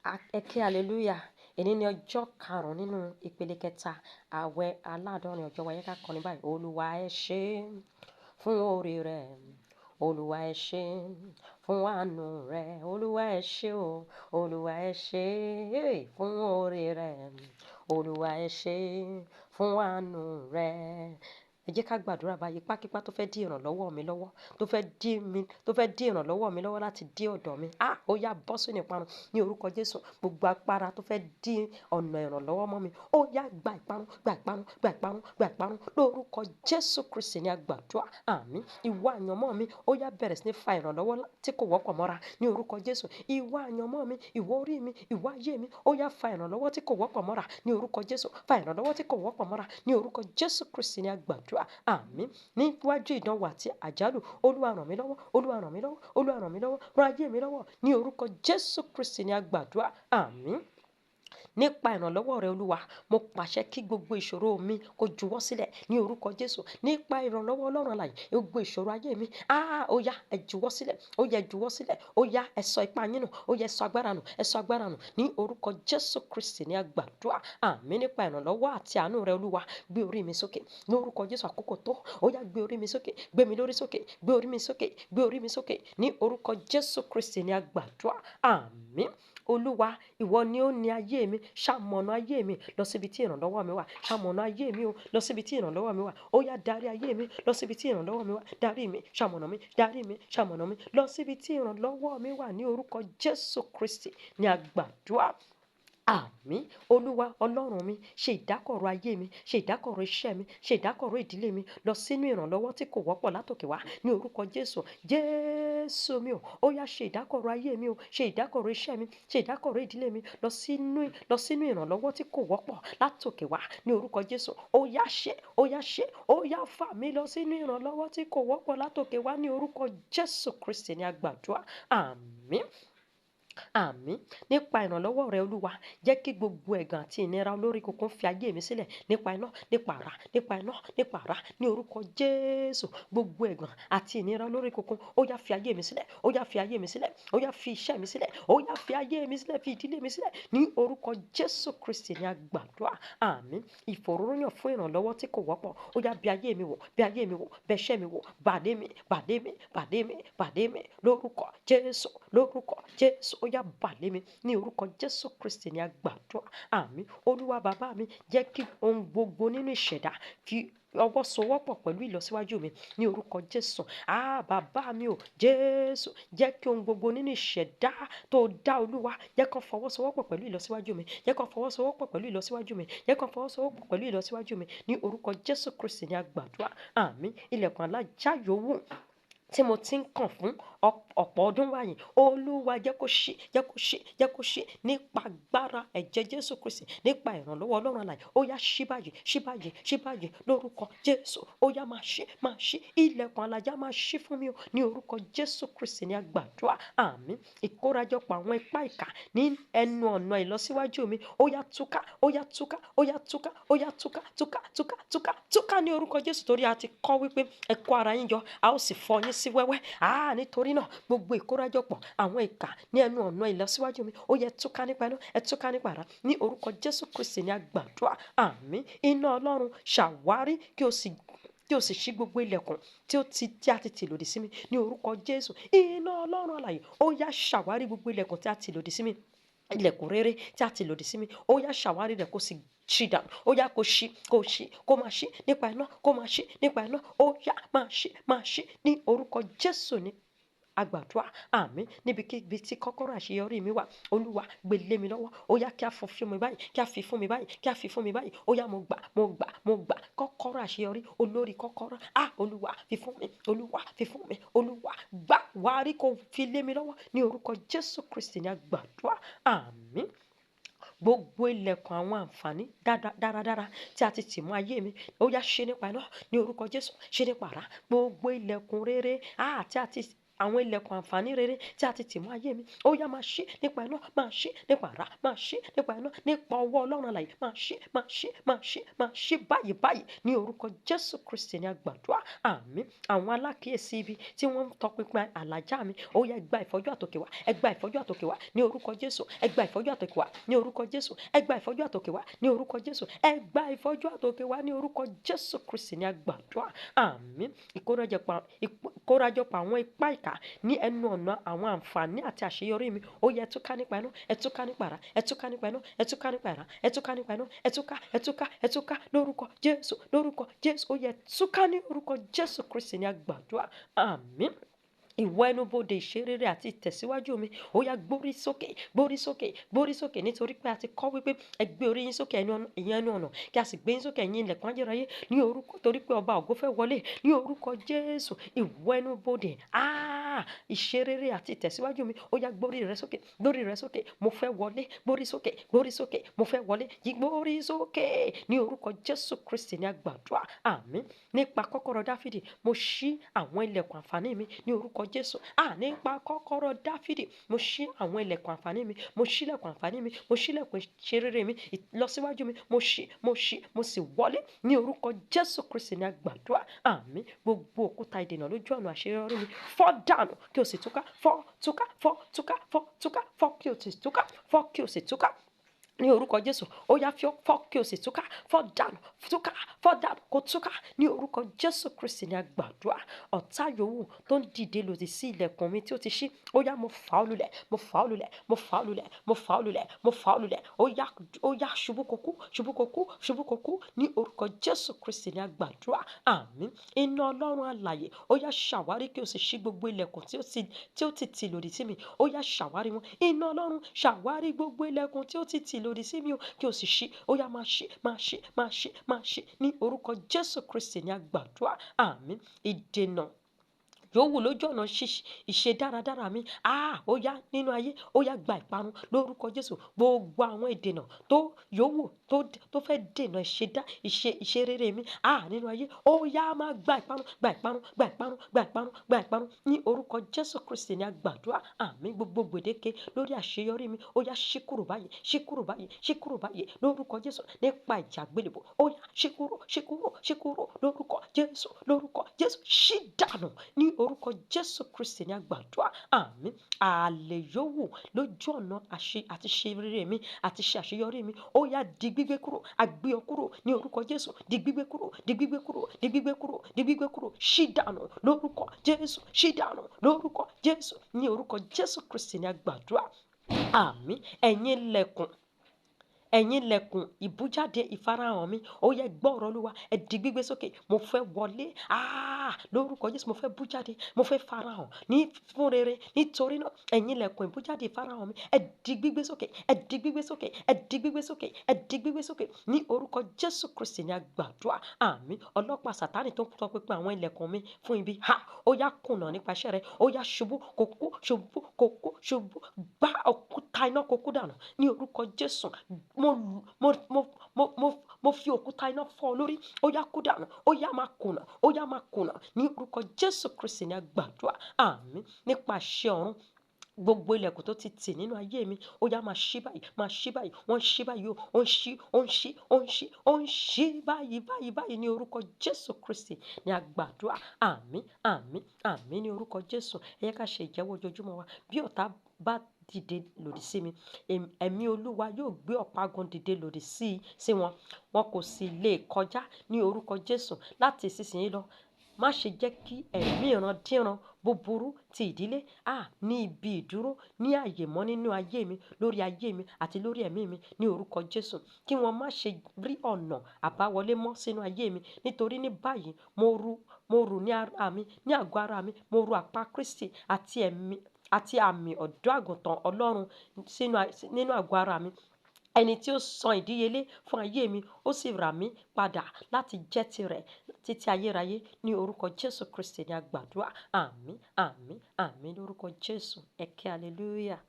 Ẹ ké hallelujah. Èní ni ọjọ́ karùn-ún nínú ìpele kẹta ààwẹ̀ aláàdọ́rin ọjọ́ wa. Yẹ ká kọrin báyìí. Olúwa ẹ ṣé fún oore rẹ̀. Olúwa ẹ ṣé fún àánú rẹ̀. Olúwa ẹ ṣé o. Olúwa ẹ ṣé fún oore rẹ̀. Olúwa ẹ ṣé fún àánú rẹ̀. Ẹ jẹ́ ká gbàdúrà báyìí. Ipákípá tó fẹ́ dí ìrànlọ́wọ́ mi lọ́wọ́, tó fẹ́ dí ìrànlọ́wọ́ mi lọ́wọ́ láti dé ọ̀dọ̀ mi. Ó yá bọ́ sínú ìparun ní orúkọ Jésù. Gbogbo agbára tó fẹ́ dí ọ̀nà ìrànlọ́wọ́ mọ́ mi, ó yá gba ìparun, gba ìparun, gba ìparun, gba ìparun lórúkọ Jésù Kristi ní àgbàdúrà. Àmín. Ìwọ àyànmọ́ mi, ó yá bẹ̀rẹ̀ sí ní fa ìrànlọ́wọ́ tí kò wọ́pọ̀ mọ́ra ní orúkọ Jésù. Ìwọ àyànmọ́ mi, ìwọ orí mi, ìwọ ayé mi, ó yá fa ìrànlọ́wọ́ tí kò wọ́pọ̀ mọ́ra ní orúkọ Jésù. Fa ìrànlọ́wọ́ tí kò wọ́pọ̀ mọ́ra ní orúkọ Jésù Kristi ní àgbàdúrà. Àmín. Níwájú ìdánwò àti àjálù, Olúwa ràn mí lọ́wọ́, Olúwa ràn mí lọ́wọ́, Olúwa ràn mí lọ́wọ́, ràn ayé mi lọ́wọ́ ní orúkọ Jésù Kristi ní àgbàdúrà. Àmín. Nípa ìrànlọ́wọ́ rẹ Olúwa, mo pàṣẹ kí gbogbo ìṣòro mi kó juwọ́ sílẹ̀ ní orúkọ Jésù. Nípa ìrànlọ́wọ́ Ọlọ́run alààyè, gbogbo ìṣòro ayé mi, ó yá ẹ juwọ́ sílẹ̀, ó yá ẹ juwọ́ sílẹ̀, ó yá ẹ sọ ipá yín nù, ó yá ẹ sọ agbára nù, ẹ sọ agbára nù ní orúkọ Jésù Kristi ní àgbàdúrà. Àmín. Nípa ìrànlọ́wọ́ àti àánú rẹ Olúwa, gbé orí mi sókè ní orúkọ Jésù. Àkókò tó, ó yá gbé orí mi sókè, gbé mi lórí sókè, gbé orí mi sókè, gbé orí mi sókè ní orúkọ Jésù Kristi ní àgbàdúrà. Àmín. Olúwa, ìwọ ni ó ní ayé mi. Ṣamọ̀nà ayé mi lọ síbi tí ìrànlọ́wọ́ mi wà. Ṣamọ̀nà ayé mi o lọ síbi tí ìrànlọ́wọ́ mi wà. Ó yá darí ayé mi lọ síbi tí ìrànlọ́wọ́ mi wà. Darí mi, ṣamọ̀nà mi, darí mi, ṣamọ̀nà mi lọ síbi tí ìrànlọ́wọ́ mi wà ní orúkọ Jésù Kristi ní àgbàdúrà. Àmín. Olúwa Ọlọ́run mi, ṣe ìdákọ̀ró ayé mi, ṣe ìdákọ̀ró iṣẹ́ mi, ṣe ìdákọ̀ró ìdílé mi lọ sínú ìrànlọ́wọ́ tí kò wọ́pọ̀ látòkè wá ní orúkọ Jésù. Jésù mi o, ó yá ṣe ìdákọ̀ró ayé mi o, ṣe ìdákọ̀ró iṣẹ́ mi, ṣe ìdákọ̀ró ìdílé mi lọ sínú ìrànlọ́wọ́ tí kò wọ́pọ̀ látòkè wá ní orúkọ Jésù. Ó yá ṣe, ó yá ṣe, ó yá fà mí lọ sínú ìrànlọ́wọ́ tí kò wọ́pọ̀ látòkè wá ní orúkọ Jésù Kristi ní àgbàdúrà. Àmín. Àmín. Nípa ìrànlọ́wọ́ rẹ Olúwa, jẹ́ kí gbogbo ẹ̀gàn àti ìnira olórí kunkun fi ayé mi sílẹ̀ nípa iná, nípa àrá, nípa iná, nípa àrá ní orúkọ Jésù. Gbogbo ẹ̀gàn àti ìnira olórí kunkun, ó yá fi ayé mi sílẹ̀, ó yá fi ayé mi sílẹ̀, ó yá fi iṣẹ́ mi sílẹ̀, ó yá fi ayé mi sílẹ̀, fi ìdílé mi sílẹ̀ ní orúkọ Jésù Kristi ní àgbàdúrà. Àmín. Ìfòróróyàn fún ìrànlọ́wọ́ tí kò wọ́pọ̀, ó yá bí ayé mi wò, bí ayé mi wò, bí iṣẹ́ mi wò, bàdé mi, bàdé mi, bàdé mi, bàdé mi lórúkọ Jésù, lórúkọ Jésù. Ó yá bà lé mi ní orúkọ Jésù Kristi ní àgbàdúrà. Àmín. Olúwa bàbá mi, jẹ́ kí ohun gbogbo nínú ìṣẹ̀dá fi ọwọ́ sowọ́pọ̀ pẹ̀lú ìlọsíwájú mi ní orúkọ Jésù. Bàbá mi o Jésù, jẹ́ kí ohun gbogbo nínú ìṣẹ̀dá tó dá Olúwa, jẹ́ kó fọwọ́sowọ́pọ̀ pẹ̀lú ìlọsíwájú mi, jẹ́ kó fọwọ́sowọ́pọ̀ pẹ̀lú ìlọsíwájú mi, jẹ́ kó fọwọ́sowọ́pọ̀ pẹ̀lú ìlọsíwájú mi ní orúkọ Jésù Kristi ní àgbàdúrà. Àmín. Ilẹ̀kùn alájà yòówù tí mo ti ń kàn fún ọ̀pọ̀ ọdún báyìí, Olúwa jẹ́ kó ṣí, jẹ́ kó ṣí, jẹ́ kó ṣí nípa agbára ẹ̀jẹ̀ Jésù Kristi, nípa ìrànlọ́wọ́ Ọlọ́run alààyè. Ó yá ṣí báyìí, ṣí báyìí, ṣí báyìí lórúkọ Jésù. Ó yá máa ṣí, máa ṣí. Ilẹ̀kùn alájà máa ṣí fún mi o ní orúkọ Jésù Kristi ní àgbàdúrà. Àmín. Ìkórajọpọ̀ àwọn ipá ìkà ní ẹnu ọ̀nà ìlọsíwájú mi, ó yá túká, ó yá túká, ó yá túká, ó yá túká, túká, túká, túká, túká ní orúkọ Jésù. Torí a ti kọ wípé ẹ kó ara yín jọ, a ó sì fọ́ yín sí wẹ́wẹ́. Nítorí náà gbogbo ìkórajọpọ̀ àwọn ìkà ní ẹnu ọ̀nà ìlọsíwájú mi, ó yẹ túká nípa iná, ẹ túká nípa àrá ní orúkọ Jésù Kristi ní àgbàdúrà. Àmín. Iná Ọlọ́run ṣàwárí kí o sì ṣí gbogbo ilẹ̀kùn tí a ti tì lòdì sí mi ní orúkọ Jésù. Iná Ọlọ́run alààyè, ó yá ṣàwárí gbogbo ilẹ̀kùn tí a ti lòdì sí mi, ilẹ̀kùn rere tí a ti lòdì sí mi, ó yá ṣàwárí rẹ̀ kó sì ṣí dànù. Ó yá kó ṣí, kó ṣí, kó máa ṣí nípa iná, kó máa ṣí nípa iná. Ó yá máa ṣí, máa ṣí ní orúkọ Jésù ní àgbàdúrà. Àmín. Níbikíbi tí kọ́kọ́rọ́ àṣeyọrí mi wà, Olúwa gbé lé mi lọ́wọ́. Ó yá kí a fún mi báyìí, kí a fi fún mi báyìí, kí a fi fún mi báyìí. Ó yá mo gbà, mo gbà, mo gbà kọ́kọ́rọ́ àṣeyọrí, olórí kọ́kọ́rọ́. Olúwa fi fún mi, Olúwa fi fún mi, Olúwa gbà wá rí kó fi lé mi lọ́wọ́ ní orúkọ Jésù Kristi ní àgbàdúrà. Àmín. Gbogbo ilẹ̀kùn àwọn àǹfààní dáradára tí a ti tì mọ́ ayé mi, ó yá ṣí nípa iná ní orúkọ Jésù, ṣí nípa àrá. Gbogbo ilẹ̀kùn rere tí a ti àwọn ilẹ̀kùn àǹfààní rere tí a ti tì mọ́ ayé mi ó yá máa ṣí nípa iná, máa ṣí nípa àrá, máa ṣí nípa iná, nípa ọwọ́ Ọlọ́run alààyè, máa ṣí, máa ṣí, máa ṣí, máa ṣí báyìí báyìí ní orúkọ Jésù Kristi ní a gbàdúrà. Àmín. Àwọn alákìíyèsí ibi tí wọ́n ń tọpinpin àlàjá mi ó yá gba ìfọ́jú àtòkè wá, ẹ gba ìfọ́jú àtòkè wá ní orúkọ Jésù, ẹ gba ìfọ́jú àtòkè wá ní orúkọ Jésù, ẹ gba ìfọ́jú àtòkè wá ní orúkọ Jésù, ẹ gba ìfọ́jú àtòkè wá ní orúkọ Jésù Kristi ní a gbàdúrà. Àmín. Ìkórajọpọ̀ àwọn ipá ìkà ní ẹnu ọ̀nà àwọn àǹfààní àti àṣeyọrí mi ó yẹ túká nípa iná, ẹ túká nípa àrá, ẹ túká nípa iná, ẹ túká nípa àrá, ẹ túká nípa iná, ẹ túká, ẹ túká, ẹ túká lórúkọ Jésù, lórúkọ Jésù ó yẹ túká ní orúkọ Jésù Kristi ní a gbàdúrà. Àmín. Ìwọ ẹnubodè ìṣerere àti ìtẹ̀síwájú mi ó yá gbórí sókè, gbórí sókè, gbórí sókè nítorí pé a ti kọ́ wípé ẹ gbé orí yín sókè ìyẹn ẹnu ọ̀nà kí a sì gbé yín sókè ẹ̀yin ilẹ̀kùn ayérayé ní orúkọ torí pé ọba ògo fẹ́ wọlé ní orúkọ Jésù. Ìwọ ẹnubodè ìṣerere àti ìtẹ̀síwájú mi ó yá gbórí rẹ sókè, gbórí rẹ sókè, mo fẹ́ wọlé, gbórí sókè, gbórí sókè, mo fẹ́ wọlé, yí gbórí sókè ní orúkọ Jésù Kristi ní a gbàdúrà. Àmín. Nípa kọ́kọ́rọ́ Dáfídì mo ṣí àwọn ilẹ̀kùn àǹfààní mi ní orúkọ Jésù. Nípa kọ́kọ́rọ́ Dáfídì mo ṣí àwọn ilẹ̀kùn àǹfààní mi, mo ṣí ilẹ̀kùn àǹfààní mi, mo ṣí ilẹ̀kùn ìṣerere mi, ìlọsíwájú mi, mo ṣí, mo sì wọlé ní orúkọ Jésù Kristi ní a gbàdúrà. Àmín. Gbogbo òkúta ìdènà lójú ọ̀nà àṣeyọrí mi fọ́ dànù kí o sì túká, fọ́ túká, fọ́ túká, fọ́ túká, fọ́ kí o sì túká, fọ́ kí o sì túká ní orúkọ Jésù. Ó yá fọ́ kí o sì túká, fọ́ dànù, túká, fọ́ dànù kó túká ní orúkọ Jésù Kristi ní a gbàdúrà. Ọ̀tá yòówù tó ń dìde lòdì sí ilẹ̀kùn mi tí ó ti ṣí ó yá mo fà ọ́ lulẹ̀, mo fà ọ́ lulẹ̀, mo fà ọ́ lulẹ̀, mo fà ọ́ lulẹ̀, mo fà ọ́ lulẹ̀. Ó yá ṣubú kó kú, ṣubú kó kú, ṣubú kó kú ní orúkọ Jésù Kristi ní a gbàdúrà. Àmín. Iná Ọlọ́run alààyè ó yá ṣàwárí kí o sì ṣí gbogbo ilẹ̀kùn tí ó ti tì lòdì sí mi ó yá ṣàwárí wọn. Iná Ọlọ́run ṣàwárí gbogbo ilẹ̀kùn tí ó ti tì lòdì sí mi kí o sì ṣí ó yá máa ṣí, máa ṣí, máa ṣí, máa ṣí ní orúkọ Jésù Kristi ní a gbàdúrà. Àmín. Ìdènà yòówù lójú ọ̀nà ìṣe dáradára mi ó yá nínú ayé ó yá gba ìparun lórúkọ Jésù. Gbogbo àwọn ìdènà tó yòówù tó fẹ́ dènà ìṣe rere mi nínú ayé ó yá máa gba ìparun, gba ìparun, gba ìparun, gba ìparun, gba ìparun ní orúkọ Jésù Kristi ní a gbàdúrà. Àmín. Gbogbo gbèdéke lórí àṣeyọrí mi ó yá ṣí kúrò báyìí, ṣí kúrò báyìí, ṣí kúrò báyìí lórúkọ Jésù. Nípa ìjà àgbélébùú ó yá ṣí kúrò, ṣí kúrò, ṣí kúrò lórúkọ Jésù, lórúkọ Jésù. Ṣí dànù ní orúkọ Jésù Kristi ní a gbàdúrà. Àmín. Àlè yòówù lójú ọ̀nà àti ṣe rere mi àti ṣe àṣeyọrí mi ó yá di gbígbé kúrò, a gbé ọ kúrò ní orúkọ Jésù. Di gbígbé kúrò, di gbígbé kúrò, di gbígbé kúrò, di gbígbé kúrò. Ṣí dànù lórúkọ Jésù, ṣí dànù lórúkọ Jésù ní orúkọ Jésù Kristi ní a gbàdúrà. Àmín. Ẹ̀yin ilẹ̀kùn ìbújáde ìfarahàn mi ó yẹ gbọ́ ọ̀rọ̀ Olúwa ẹ di gbígbé sókè. Mo fẹ́ wọlé lórúkọ Jésù. Mo fẹ́ bújáde, mo fẹ́ farahàn ní fún rere. Nítorí náà ẹ̀yin ilẹ̀kùn ìbújáde ìfarahàn mi ẹ di gbígbé sókè, ẹ di gbígbé sókè, ẹ di gbígbé sókè, ẹ di gbígbé sókè ní orúkọ Jésù Kristi ní a gbàdúrà. Àmín. Ọlọ́pàá Sátánì tó ń tọ pinpin àwọn ilẹ̀kùn mi fún ibi ó yá kùnà nípa iṣẹ́ rẹ̀ ó yá ṣubú kó kú, ṣubú kó kú, ṣubú gbá òkúta iná kó kú dànù ní orúkọ Jésù. Mo fi òkúta iná fọ́ lórí ó yá kú dànù, ó yá máa kùnà, ó yá máa kùnà ní orúkọ Jésù Kristi ní a gbàdúrà. Àmín. Nípa àṣẹ ọ̀run gbogbo ilẹ̀kùn tó ti tì nínú ayé mi ó yá máa ṣí báyìí, máa ṣí báyìí, wọ́n ṣí báyìí ó ń ṣí, ó ń ṣí, ó ń ṣí, ó ń ṣí báyìí báyìí báyìí ní orúkọ Jésù Kristi ní a gbàdúrà. Àmín, àmín, àmín ní orúkọ Jésù. Ẹ jẹ́ ká ṣe ìjẹ́wọ́ ojoojúmọ́ wa bí ọ̀tá bá dìde lòdì sí mi ẹ̀mí Olúwa yóò gbé ọ̀págun dìde lòdì sí wọn, wọn kò sì lè kọjá ní orúkọ Jésù. Láti ìsinsìnyí lọ má ṣe jẹ́ kí ẹ̀mí ìrandíran búburú ti ìdílé ní ibi ìdúró ní àyè mọ́ nínú ayé mi, lórí ayé mi àti lórí ẹ̀mí mi ní orúkọ Jésù. Kí wọ́n má ṣe rí ọ̀nà àbáwọlé mọ́ sínú ayé mi. Nítorí ní báyìí mo rù ní ara mi, ní àgọ́ ara mi, mo rù àpá Kristi àti àmì ọ̀dọ́ àgùntàn Ọlọ́run nínú àgọ́ ara mi. Ẹni tí ó san ìdíyelé fún ayé mi ó sì rà mí padà láti jẹ́ tirẹ̀ títí ayérayé ní orúkọ Jésù Kristi ní a gbàdúrà. Àmín, àmín, àmín lórúkọ Jésù. Ẹ ké hallelujah.